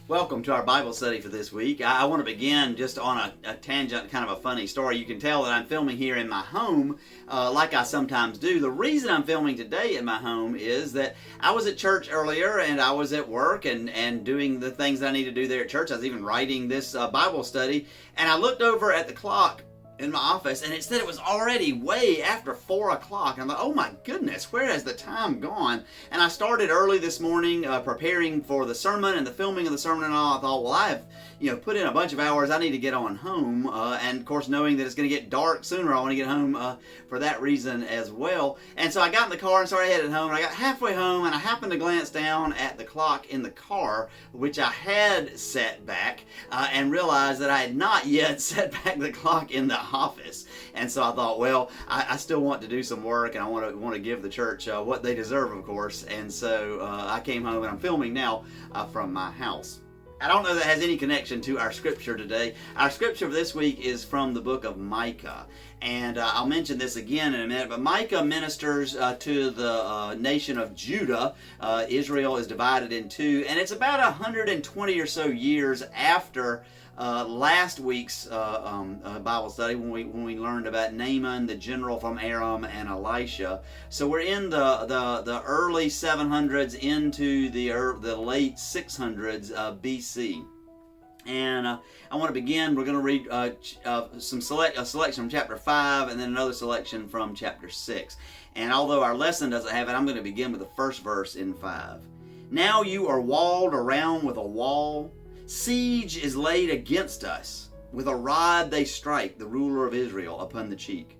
Welcome to our Bible study for this week. I want to begin just on a tangent, kind of a funny story. You can tell that I'm filming here in my home, like I sometimes do. The reason I'm filming today in my home is that I was at church earlier and I was at work and doing the things that I need to do there at church. I was even writing this Bible study, and I looked over at the clock in my office, and it said it was already way after 4 o'clock. I'm like, oh my goodness, where has the time gone? And I started early this morning preparing for the sermon and the filming of the sermon and all. I thought, well, I've put in a bunch of hours. I need to get on home. And of course, knowing that it's going to get dark sooner, I want to get home for that reason as well. And so I got in the car and started heading home. And I got halfway home, and I happened to glance down at the clock in the car, which I had set back, and realized that I had not yet set back the clock in the office. And so I thought, well, I still want to do some work, and I want to give the church what they deserve, of course. And so I came home, and I'm filming now from my house. I don't know that has any connection to our scripture today. Our scripture for this week is from the book of Micah. And I'll mention this again in a minute, but Micah ministers to the nation of Judah. Israel is divided in two, and it's about 120 or so years after last week's Bible study when we learned about Naaman, the general from Aram, and Elisha. So we're in the early 700s into the late 600s BC. And I want to begin. We're going to read a selection from chapter 5 and then another selection from chapter 6. And although our lesson doesn't have it, I'm going to begin with the first verse in 5. Now you are walled around with a wall. Siege is laid against us. With a rod they strike the ruler of Israel upon the cheek.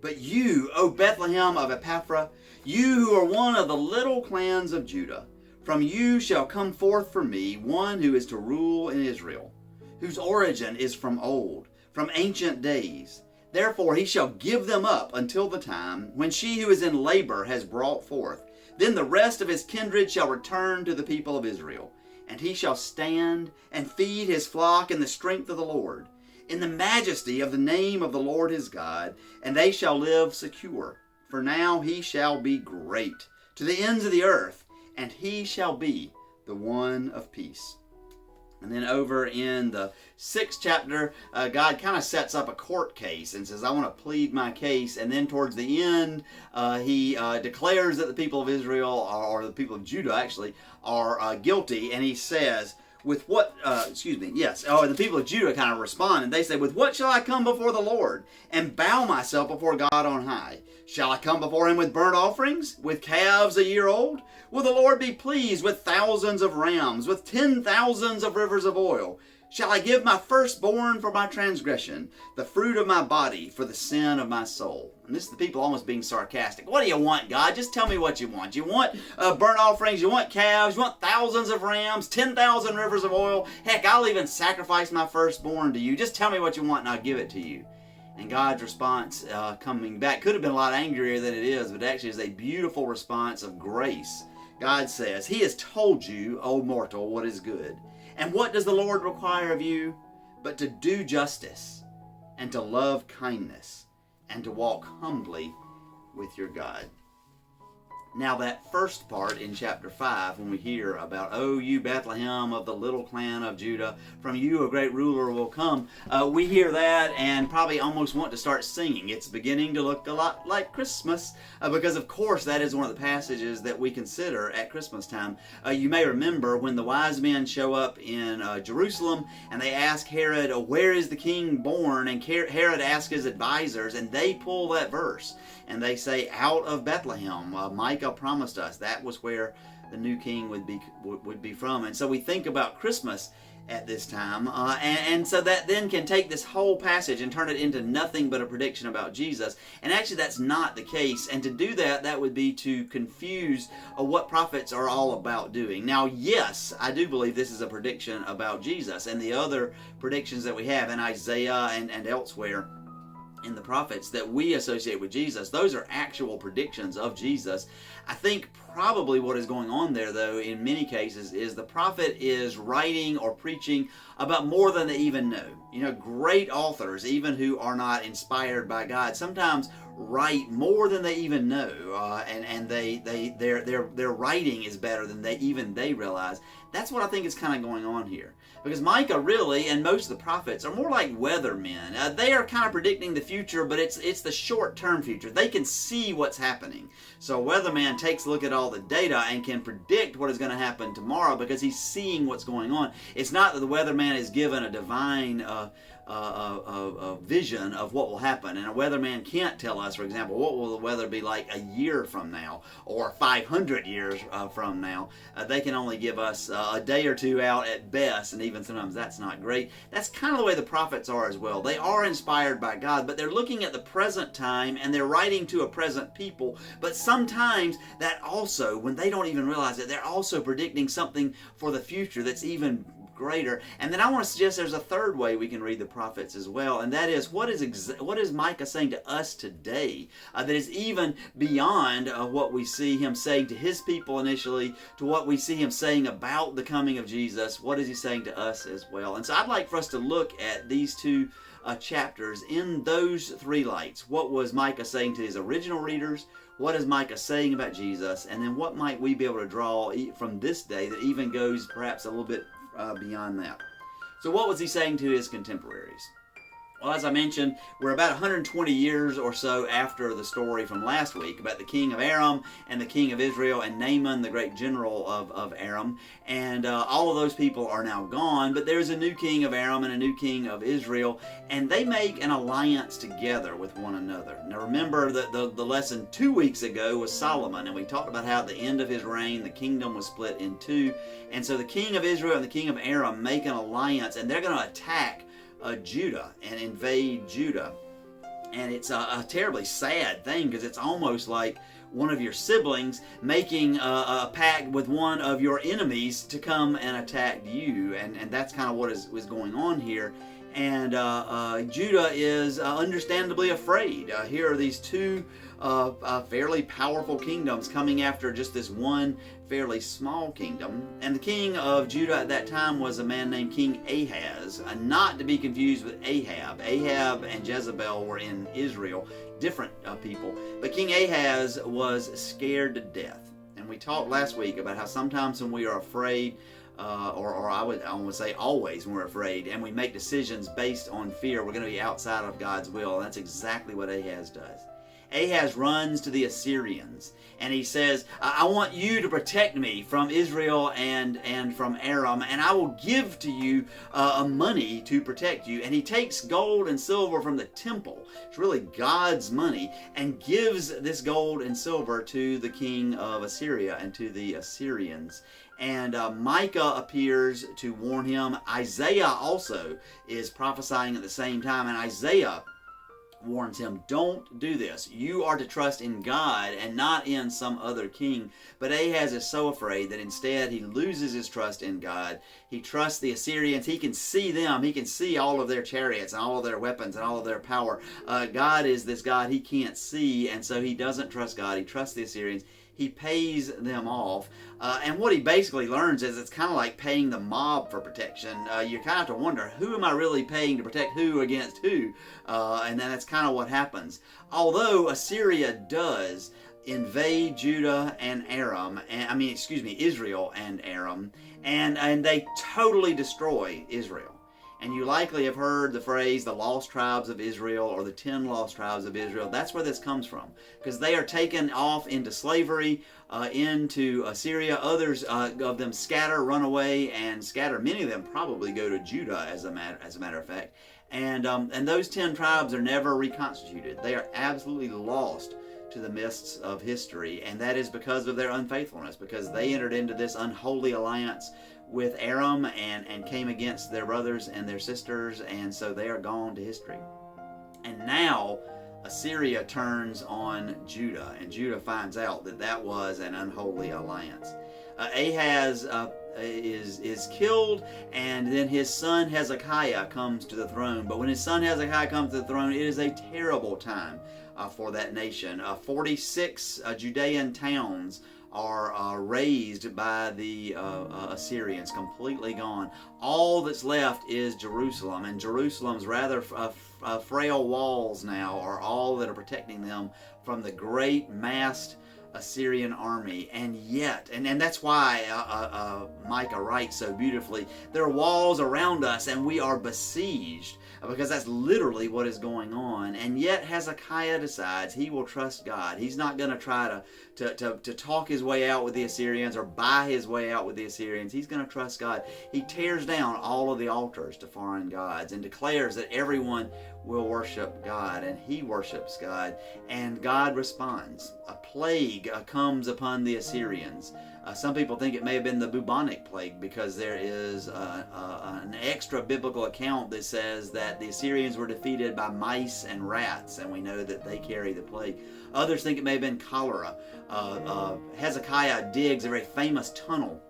But you, O Bethlehem of Ephrathah, you who are one of the little clans of Judah, from you shall come forth for me one who is to rule in Israel, whose origin is from old, from ancient days. Therefore he shall give them up until the time when she who is in labor has brought forth. Then the rest of his kindred shall return to the people of Israel. And he shall stand and feed his flock in the strength of the Lord, in the majesty of the name of the Lord his God, and they shall live secure. For now he shall be great to the ends of the earth, and he shall be the one of peace. And then over in the 6th chapter, God kind of sets up a court case and says, I want to plead my case. And then towards the end, he declares that the people of Israel, or the people of Judah actually, are guilty. And he says, with what, the people of Judah kind of respond, and they say, with what shall I come before the Lord and bow myself before God on high? Shall I come before him with burnt offerings, with calves a year old? Will the Lord be pleased with thousands of rams, with 10,000s of rivers of oil? Shall I give my firstborn for my transgression, the fruit of my body for the sin of my soul? And this is the people almost being sarcastic. What do you want, God? Just tell me what you want. You want burnt offerings, you want calves, you want thousands of rams, 10,000 rivers of oil. Heck, I'll even sacrifice my firstborn to you. Just tell me what you want and I'll give it to you. And God's response coming back could have been a lot angrier than it is, but actually is a beautiful response of grace. God says, He has told you, O mortal, what is good. And what does the Lord require of you? But to do justice, and to love kindness, and to walk humbly with your God. Now that first part in chapter 5, when we hear about, O you Bethlehem of the little clan of Judah, from you a great ruler will come, we hear that and probably almost want to start singing. It's beginning to look a lot like Christmas, because of course that is one of the passages that we consider at Christmas time. You may remember when the wise men show up in Jerusalem and they ask Herod, where is the king born? And Herod asks his advisors, and they pull that verse. And they say, out of Bethlehem, Micah promised us that was where the new king would be from. And so we think about Christmas at this time, and so that then can take this whole passage and turn it into nothing but a prediction about Jesus. And actually that's not the case, and to do that would be to confuse what prophets are all about doing. Now yes, I do believe this is a prediction about Jesus, and the other predictions that we have in Isaiah and elsewhere in the prophets that we associate with Jesus, those are actual predictions of Jesus. I think probably what is going on there, though, in many cases, is the prophet is writing or preaching about more than they even know. Great authors, even who are not inspired by God, sometimes write more than they even know, and their writing is better than they realize. That's what I think is kind of going on here. Because Micah really, and most of the prophets, are more like weathermen. They are kind of predicting the future, but it's the short-term future. They can see what's happening. So a weatherman takes a look at all the data and can predict what is going to happen tomorrow because he's seeing what's going on. It's not that the weatherman is given a divine vision of what will happen. And a weatherman can't tell us, for example, what will the weather be like a year from now or 500 years from now. They can only give us a day or two out at best, and even sometimes that's not great. That's kind of the way the prophets are as well. They are inspired by God, but they're looking at the present time and they're writing to a present people. But sometimes that also, when they don't even realize it, they're also predicting something for the future that's even greater. And then I want to suggest there's a third way we can read the prophets as well, and that is what is Micah saying to us today that is even beyond what we see him saying to his people initially, to what we see him saying about the coming of Jesus. What is he saying to us as well? And so I'd like for us to look at these two chapters in those three lights. What was Micah saying to his original readers? What is Micah saying about Jesus? And then what might we be able to draw from this day that even goes perhaps a little bit beyond that? So what was he saying to his contemporaries? Well, as I mentioned, we're about 120 years or so after the story from last week about the king of Aram and the king of Israel and Naaman, the great general of Aram. And all of those people are now gone, but there's a new king of Aram and a new king of Israel, and they make an alliance together with one another. Now remember that the lesson 2 weeks ago was Solomon, and we talked about how at the end of his reign the kingdom was split in two. And so the king of Israel and the king of Aram make an alliance, and they're going to attack Judah and invade Judah. And it's a terribly sad thing because it's almost like one of your siblings making a pact with one of your enemies to come and attack you. And that's kind of what is going on here. And Judah is understandably afraid. Here are these two fairly powerful kingdoms coming after just this one fairly small kingdom. And the king of Judah at that time was a man named King Ahaz, not to be confused with Ahab. Ahab and Jezebel were in Israel, different people. But King Ahaz was scared to death. And we talked last week about how sometimes when we are afraid, or I would say always when we're afraid, and we make decisions based on fear, we're going to be outside of God's will. And that's exactly what Ahaz does. Ahaz runs to the Assyrians and he says, I want you to protect me from Israel and from Aram, and I will give to you money to protect you. And he takes gold and silver from the temple, it's really God's money, and gives this gold and silver to the king of Assyria and to the Assyrians. And Micah appears to warn him. Isaiah also is prophesying at the same time, and Isaiah warns him, don't do this. You are to trust in God and not in some other king. But Ahaz is so afraid that instead he loses his trust in God. He trusts the Assyrians. He can see them. He can see all of their chariots and all of their weapons and all of their power. God is this God he can't see, and so he doesn't trust God. He trusts the Assyrians. He pays them off. And what he basically learns is it's kind of like paying the mob for protection. You kind of have to wonder, who am I really paying to protect who against who? And then that's kind of what happens. Although Assyria does invade Judah and Aram, Israel and Aram, and they totally destroy Israel. And you likely have heard the phrase, the lost tribes of Israel, or the 10 lost tribes of Israel. That's where this comes from. Because they are taken off into slavery, into Assyria. Others of them scatter, run away, and scatter. Many of them probably go to Judah, as a matter of fact. And those 10 tribes are never reconstituted. They are absolutely lost to the mists of history. And that is because of their unfaithfulness, because they entered into this unholy alliance with Aram and came against their brothers and their sisters, and so they are gone to history. And now Assyria turns on Judah, and Judah finds out that that was an unholy alliance. Ahaz is killed, and then his son Hezekiah comes to the throne. But when his son Hezekiah comes to the throne, it is a terrible time for that nation. 46 Judean towns are razed by the Assyrians, completely gone. All that's left is Jerusalem, and Jerusalem's rather frail walls now are all that are protecting them from the great massed Assyrian army. And yet, and that's why Micah writes so beautifully, there are walls around us and we are besieged, because that's literally what is going on. And yet Hezekiah decides he will trust God. He's not going to try to talk his way out with the Assyrians or buy his way out with the Assyrians. He's going to trust God. He tears down all of the altars to foreign gods and declares that everyone will worship God, and he worships God, and God responds. A plague comes upon the Assyrians. Some people think it may have been the bubonic plague, because there is an extra biblical account that says that the Assyrians were defeated by mice and rats, and we know that they carry the plague. Others think it may have been cholera. Hezekiah digs a very famous tunnel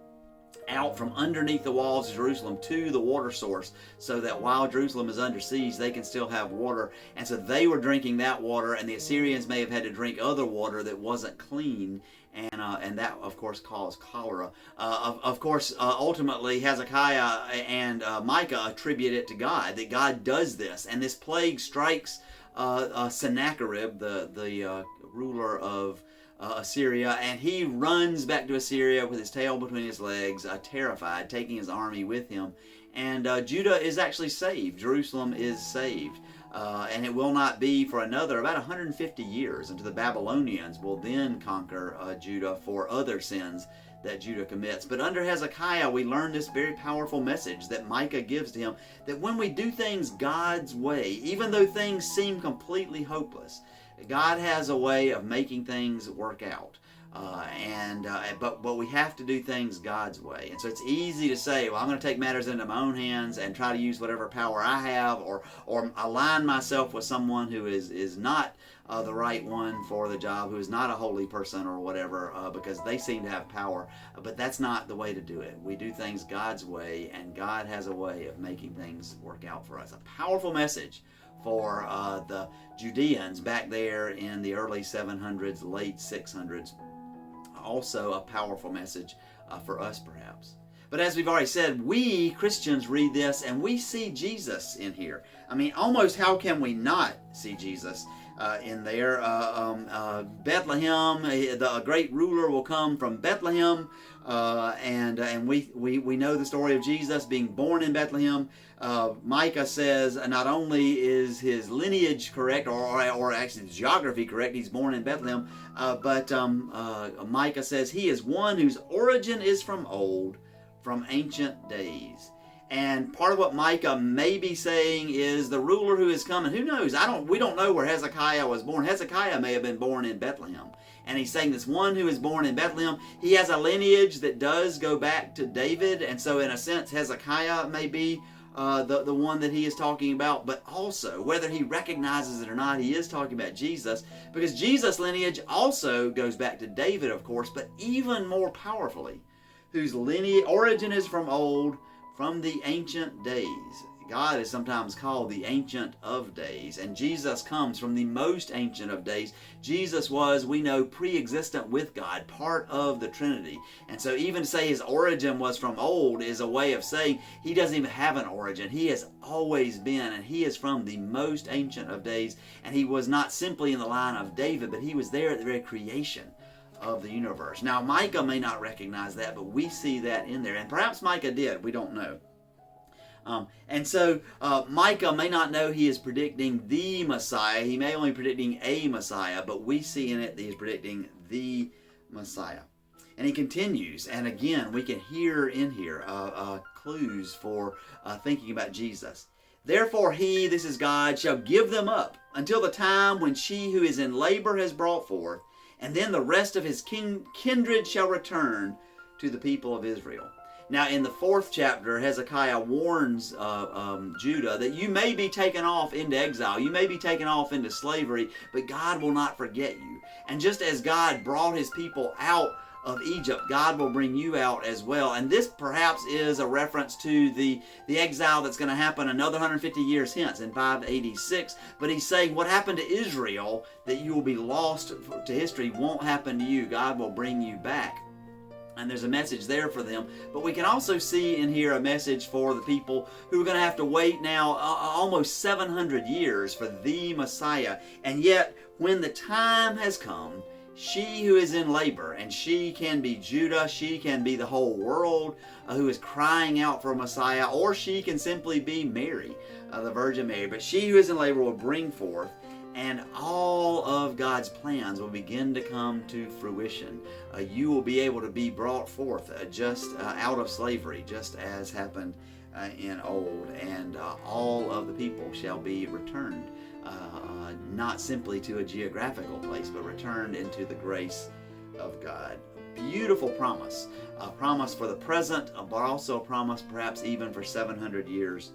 out from underneath the walls of Jerusalem to the water source, so that while Jerusalem is under siege, they can still have water. And so they were drinking that water, and the Assyrians may have had to drink other water that wasn't clean, and that, of course, caused cholera. Of course, ultimately, Hezekiah and Micah attribute it to God, that God does this, and this plague strikes Sennacherib, the ruler of Assyria, and he runs back to Assyria with his tail between his legs, terrified, taking his army with him. And Judah is actually saved. Jerusalem is saved. And it will not be for another about 150 years until the Babylonians will then conquer Judah for other sins that Judah commits. But under Hezekiah, we learn this very powerful message that Micah gives to him, that when we do things God's way, even though things seem completely hopeless, God has a way of making things work out. But we have to do things God's way. And so it's easy to say, well, I'm going to take matters into my own hands and try to use whatever power I have, or align myself with someone who is not the right one for the job, who is not a holy person or whatever, because they seem to have power. But that's not the way to do it. We do things God's way, and God has a way of making things work out for us. A powerful message for the Judeans back there in the early 700s, late 600s. Also a powerful message for us, perhaps. But as we've already said, we Christians read this and we see Jesus in here. I mean, almost how can we not see Jesus in there? Bethlehem, a great ruler will come from Bethlehem, and we know the story of Jesus being born in Bethlehem. Micah says not only is his lineage correct, or actually geography correct, he's born in Bethlehem, but Micah says he is one whose origin is from old, from ancient days. And part of what Micah may be saying is the ruler who is coming, who knows? We don't know where Hezekiah was born. Hezekiah may have been born in Bethlehem. And he's saying this one who is born in Bethlehem, he has a lineage that does go back to David. And so in a sense, Hezekiah may be the one that he is talking about. But also, whether he recognizes it or not, he is talking about Jesus, because Jesus' lineage also goes back to David, of course, but even more powerfully, whose lineage origin is from old, from the ancient days. God is sometimes called the Ancient of Days, and Jesus comes from the most ancient of days. Jesus was, we know, pre-existent with God, part of the Trinity. And so even to say his origin was from old is a way of saying he doesn't even have an origin. He has always been, and he is from the most ancient of days. And he was not simply in the line of David, but he was there at the very creation of the universe. Now, Micah may not recognize that, but we see that in there. And perhaps Micah did. We don't know. And so Micah may not know he is predicting the Messiah. He may only be predicting a Messiah, but we see in it that he is predicting the Messiah. And he continues, and again, we can hear in here clues for thinking about Jesus. Therefore he, this is God, shall give them up until the time when she who is in labor has brought forth, and then the rest of his kindred shall return to the people of Israel. Now, in the 4th chapter, Hezekiah warns Judah that you may be taken off into exile. You may be taken off into slavery, but God will not forget you. And just as God brought his people out of Egypt, God will bring you out as well. And this perhaps is a reference to the exile that's going to happen another 150 years hence in 586. But he's saying what happened to Israel, that you will be lost to history, won't happen to you. God will bring you back. And there's a message there for them. But we can also see in here a message for the people who are going to have to wait now almost 700 years for the Messiah. And yet, when the time has come, she who is in labor, and she can be Judah, she can be the whole world who is crying out for a Messiah, or she can simply be Mary, the Virgin Mary. But she who is in labor will bring forth, and all of God's plans will begin to come to fruition. You will be able to be brought forth just out of slavery, just as happened in old, and all of the people shall be returned, not simply to a geographical place, but returned into the grace of God. Beautiful promise, a promise for the present, but also a promise perhaps even for 700 years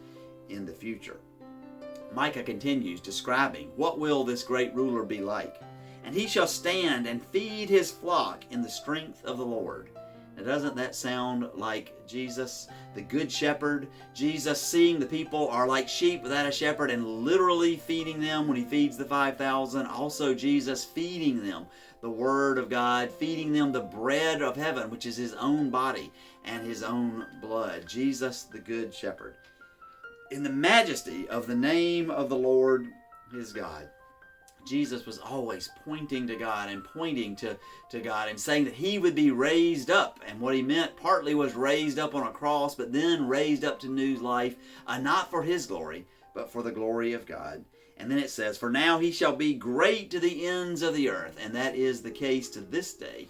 in the future. Micah continues describing what will this great ruler be like. And he shall stand and feed his flock in the strength of the Lord. Now, doesn't that sound like Jesus, the good shepherd? Jesus seeing the people are like sheep without a shepherd and literally feeding them when he feeds the 5,000. Also Jesus feeding them the word of God, feeding them the bread of heaven, which is his own body and his own blood. Jesus, the good shepherd. In the majesty of the name of the Lord his God. Jesus was always pointing to God and pointing to God and saying that he would be raised up. And what he meant partly was raised up on a cross, but then raised up to new life, not for his glory, but for the glory of God. And then it says, for now he shall be great to the ends of the earth. And that is the case to this day.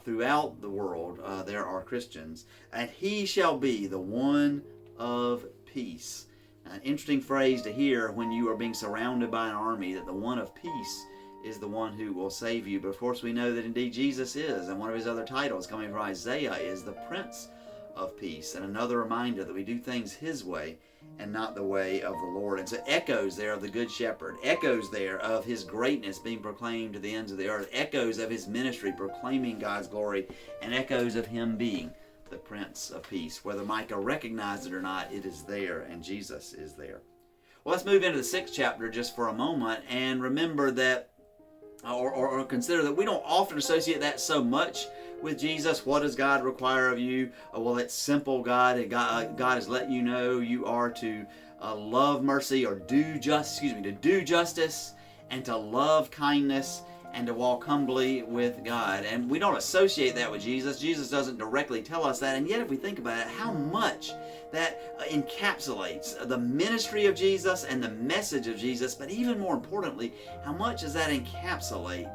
Throughout the world, there are Christians. And he shall be the one of peace. An interesting phrase to hear when you are being surrounded by an army, that the one of peace is the one who will save you. But of course we know that indeed Jesus is, and one of his other titles coming from Isaiah is the Prince of Peace. And another reminder that we do things his way and not the way of the Lord. And so echoes there of the Good Shepherd, echoes there of his greatness being proclaimed to the ends of the earth, echoes of his ministry proclaiming God's glory, and echoes of him being the Prince of Peace. Whether Micah recognized it or not, it is there, and Jesus is there. Well, let's move into the 6th chapter just for a moment and remember that, or consider that we don't often associate that so much with Jesus. What does God require of you? Well, it's simple. God has let you know you are to love mercy, or do justice, and to love kindness, and to walk humbly with God. And we don't associate that with Jesus. Jesus doesn't directly tell us that. And yet if we think about it, how much that encapsulates the ministry of Jesus and the message of Jesus, but even more importantly, how much does that encapsulate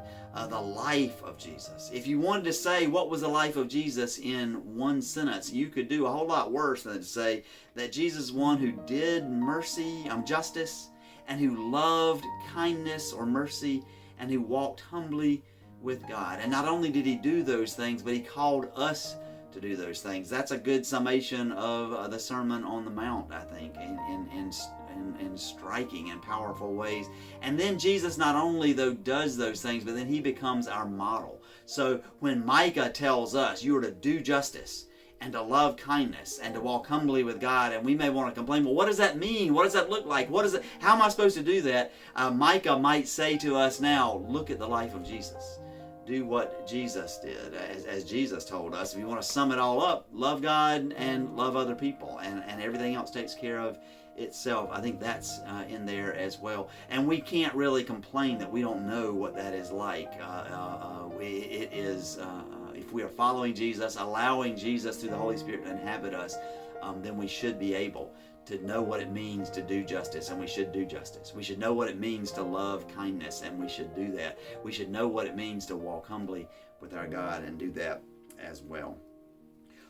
the life of Jesus? If you wanted to say what was the life of Jesus in one sentence, you could do a whole lot worse than to say that Jesus is one who did justice, and who loved kindness or mercy, and who walked humbly with God. And not only did he do those things, but he called us to do those things. That's a good summation of the Sermon on the Mount, I think, in striking and powerful ways. And then Jesus not only, though, does those things, but then he becomes our model. So when Micah tells us you are to do justice, and to love kindness, and to walk humbly with God, and we may want to complain, well, what does that mean? What does that look like? How am I supposed to do that? Micah might say to us now, look at the life of Jesus. Do what Jesus did, as Jesus told us. If you want to sum it all up, love God and love other people, and everything else takes care of itself. I think that's in there as well. And we can't really complain that we don't know what that is like. It is... if we are following Jesus, allowing Jesus through the Holy Spirit to inhabit us, then we should be able to know what it means to do justice, and we should do justice. We should know what it means to love kindness, and we should do that. We should know what it means to walk humbly with our God and do that as well.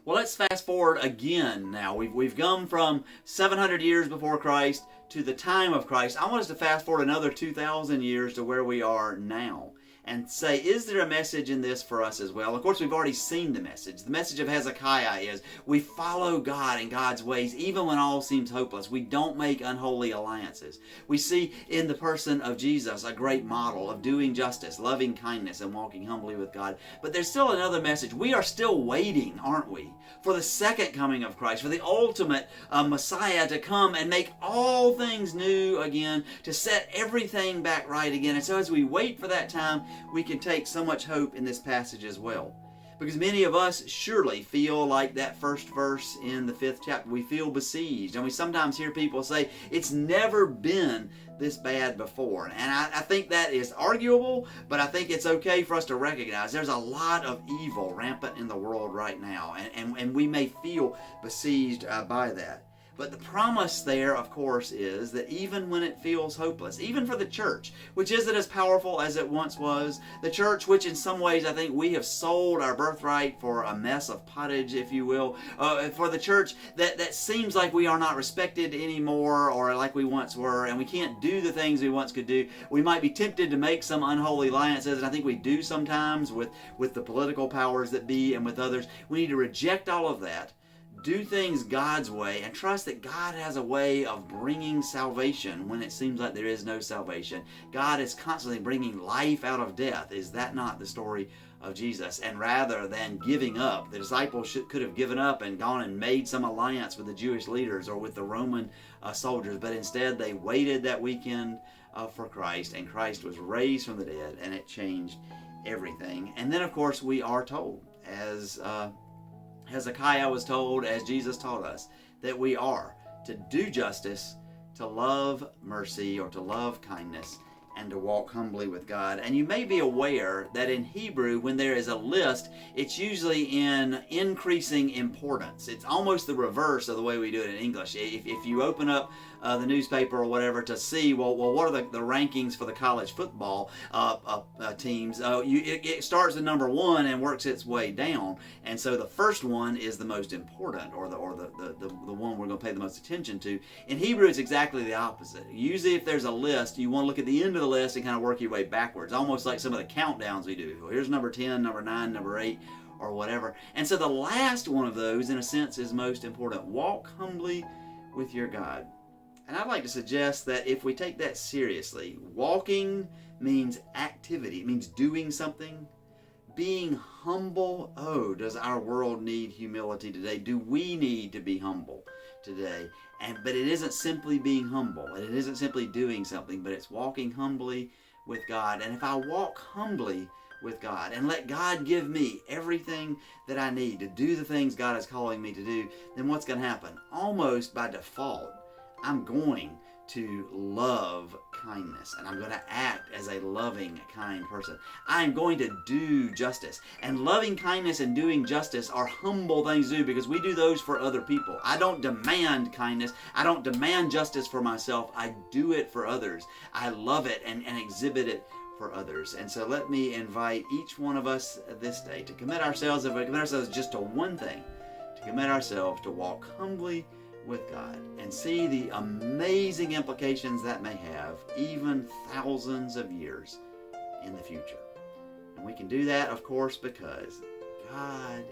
Well, let's fast forward again now. We've come from 700 years before Christ to the time of Christ. I want us to fast forward another 2,000 years to where we are now, and say, is there a message in this for us as well? Of course, we've already seen the message. The message of Hezekiah is we follow God and God's ways even when all seems hopeless. We don't make unholy alliances. We see in the person of Jesus a great model of doing justice, loving kindness, and walking humbly with God. But there's still another message. We are still waiting, aren't we, for the second coming of Christ, for the ultimate Messiah to come and make all things new again, to set everything back right again. And so as we wait for that time, we can take so much hope in this passage as well. Because many of us surely feel like that first verse in the 5th chapter. We feel besieged. And we sometimes hear people say, it's never been this bad before. And I think that is arguable, but I think it's okay for us to recognize there's a lot of evil rampant in the world right now. And we may feel besieged by that. But the promise there, of course, is that even when it feels hopeless, even for the church, which isn't as powerful as it once was, the church, which in some ways I think we have sold our birthright for a mess of pottage, if you will, for the church that seems like we are not respected anymore or like we once were, and we can't do the things we once could do. We might be tempted to make some unholy alliances, and I think we do sometimes with the political powers that be and with others. We need to reject all of that. Do things God's way and trust that God has a way of bringing salvation when it seems like there is no salvation. God is constantly bringing life out of death. Is that not the story of Jesus? And rather than giving up, the disciples could have given up and gone and made some alliance with the Jewish leaders or with the Roman soldiers, but instead they waited that weekend for Christ, and Christ was raised from the dead, and it changed everything. And then, of course, we are told, as Hezekiah was told, as Jesus taught us, that we are to do justice, to love mercy or to love kindness, and to walk humbly with God. And you may be aware that in Hebrew, when there is a list, it's usually in increasing importance. It's almost the reverse of the way we do it in English. If you open up the newspaper or whatever to see, well, what are the rankings for the college football teams? It starts at number 1 and works its way down. And so the first one is the most important, or the one we're going to pay the most attention to. In Hebrew, it's exactly the opposite. Usually, if there's a list, you want to look at the end of the list and kind of work your way backwards, almost like some of the countdowns we do. Well, here's number 10, number 9, number 8, or whatever. And so the last one of those, in a sense, is most important. Walk humbly with your God. And I'd like to suggest that if we take that seriously, walking means activity. It means doing something. Being humble, oh, does our world need humility today? Do we need to be humble today? But it isn't simply being humble, and it isn't simply doing something, but it's walking humbly with God. And if I walk humbly with God and let God give me everything that I need to do the things God is calling me to do, then what's going to happen? Almost by default, I'm going to love kindness, and I'm going to act as a loving, kind person. I'm going to do justice. And loving kindness and doing justice are humble things to do because we do those for other people. I don't demand kindness. I don't demand justice for myself. I do it for others. I love it and exhibit it for others. And so let me invite each one of us this day to commit ourselves, if we commit ourselves just to one thing, to commit ourselves to walk humbly with God and see the amazing implications that may have even thousands of years in the future. And we can do that, of course, because God